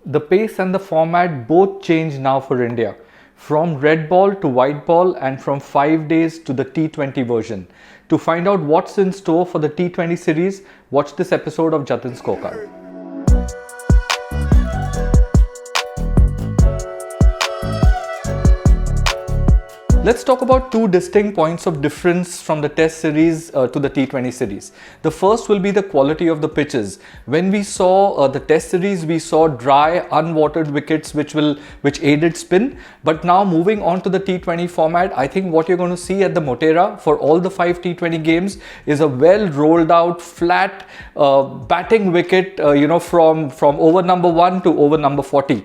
The pace and the format both change now for India, from red ball to white ball and from 5 days to the T20 version. To find out what's in store for the T20 series, watch this episode of Jatin's Scorecard. Let's talk about two distinct points of difference from the Test series to the T20 series. The first will be the quality of the pitches. When we saw the Test series, we saw dry, unwatered wickets which aided spin. But now moving on to the T20 format, I think what you're going to see at the Motera for all the 5 T20 games is a well rolled out, flat batting wicket, from over number 1 to over number 40.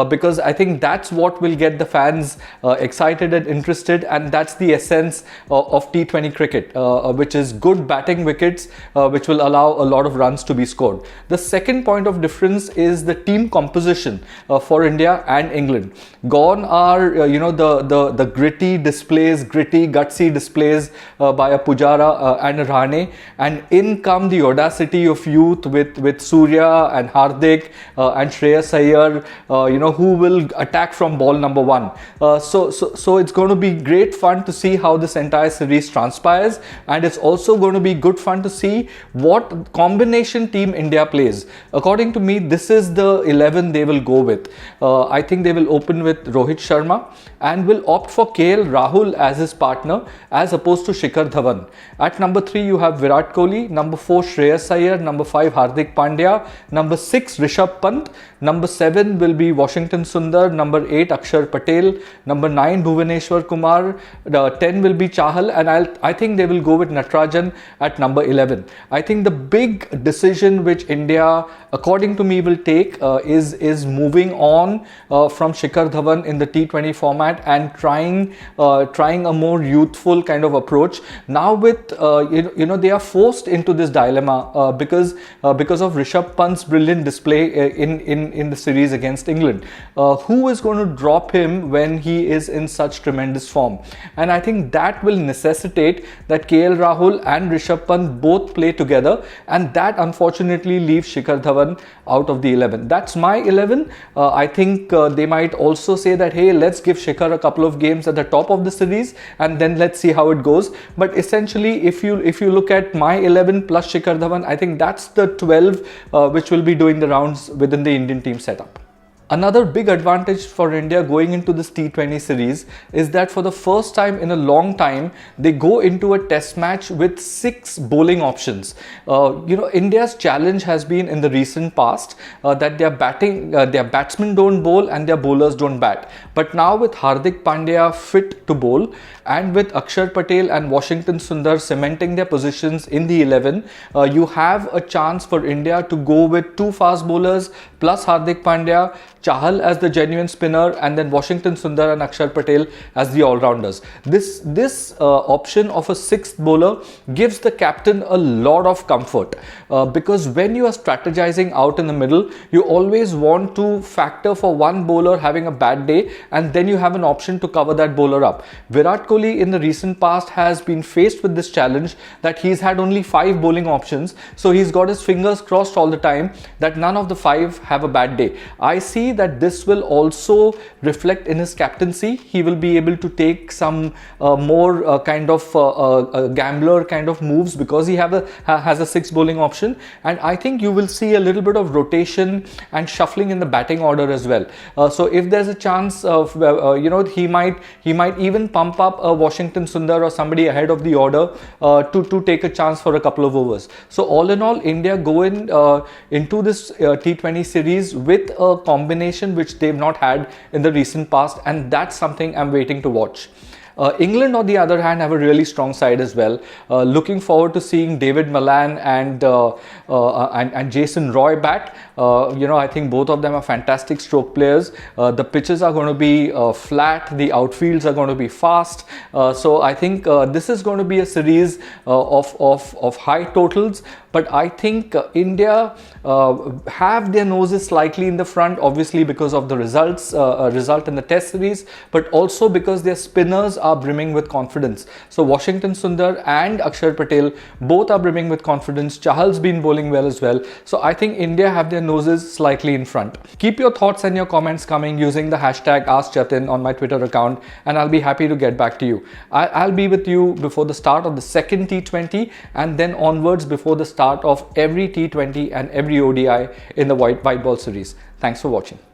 Because I think that's what will get the fans excited and interested. And that's the essence of T20 cricket, which is good batting wickets, which will allow a lot of runs to be scored. The second point of difference is the team composition for India and England. Gone are the gritty displays, gutsy displays by a Pujara and a Rahane, and in come the audacity of youth with Surya and Hardik and Shreyas Iyer, who will attack from ball number 1. So it's going to be great fun to see how this entire series transpires, and it's also going to be good fun to see what combination team India plays. According to me, this is the 11 they will go with. I think they will open with Rohit Sharma and will opt for KL Rahul as his partner as opposed to Shikhar Dhawan. At number 3 you have Virat Kohli, number 4 Shreyas Iyer, number 5 Hardik Pandya, number 6 Rishabh Pant, number 7 will be Washington Sundar, number 8 Akshar Patel, number 9 Bhuvaneshwar Kumar, 10 will be Chahal, and I think they will go with Natarajan at number 11. I think the big decision which India, according to me, will take is moving on from Shikhar Dhawan in the T20 format and trying a more youthful kind of approach. Now with they are forced into this dilemma because of Rishabh Pant's brilliant display in the series against England. Who is going to drop him when he is in such tremendous form? And I think that will necessitate that KL Rahul and Rishabh Pant both play together, and that unfortunately leaves Shikhar Dhawan out of the 11. That's my 11. I think they might also say that, hey, let's give Shikhar a couple of games at the top of the series and then let's see how it goes. But essentially, if you look at my 11 plus Shikhar Dhawan, I think that's the 12 which will be doing the rounds within the Indian team setup. Another big advantage for India going into this T20 series is that for the first time in a long time, they go into a test match with 6 bowling options. India's challenge has been in the recent past that their batsmen don't bowl and their bowlers don't bat. But now with Hardik Pandya fit to bowl and with Akshar Patel and Washington Sundar cementing their positions in the 11, you have a chance for India to go with 2 fast bowlers plus Hardik Pandya, Chahal as the genuine spinner, and then Washington Sundar and Akshar Patel as the all-rounders. This option of a 6th bowler gives the captain a lot of comfort because when you are strategizing out in the middle, you always want to factor for one bowler having a bad day, and then you have an option to cover that bowler up. Virat Kohli in the recent past has been faced with this challenge that he's had only 5 bowling options, so he's got his fingers crossed all the time that none of the 5 have a bad day. I see that this will also reflect in his captaincy. He will be able to take some more gambler kind of moves because he has a 6 bowling option, and I think you will see a little bit of rotation and shuffling in the batting order as well. So if there's a chance of he might even pump up a Washington Sundar or somebody ahead of the order to take a chance for a couple of overs. So all in all, India go into this T20 series with a combination which they've not had in the recent past, and that's something I'm waiting to watch. England, on the other hand, have a really strong side as well. Looking forward to seeing David Malan and Jason Roy bat. I think both of them are fantastic stroke players. The pitches are going to be flat. The outfields are going to be fast. So I think this is going to be a series of high totals. But I think India have their noses slightly in the front, obviously because of the result in the Test series, but also because their spinners are brimming with confidence. So Washington Sundar and Akshar Patel both are brimming with confidence. Chahal's been bowling well as well. So I think India have their noses slightly in front. Keep your thoughts and your comments coming using the hashtag AskJatin on my Twitter account, and I'll be happy to get back to you. I'll be with you before the start of the second T20 and then onwards before the start of every T20 and every ODI in the white ball series. Thanks for watching.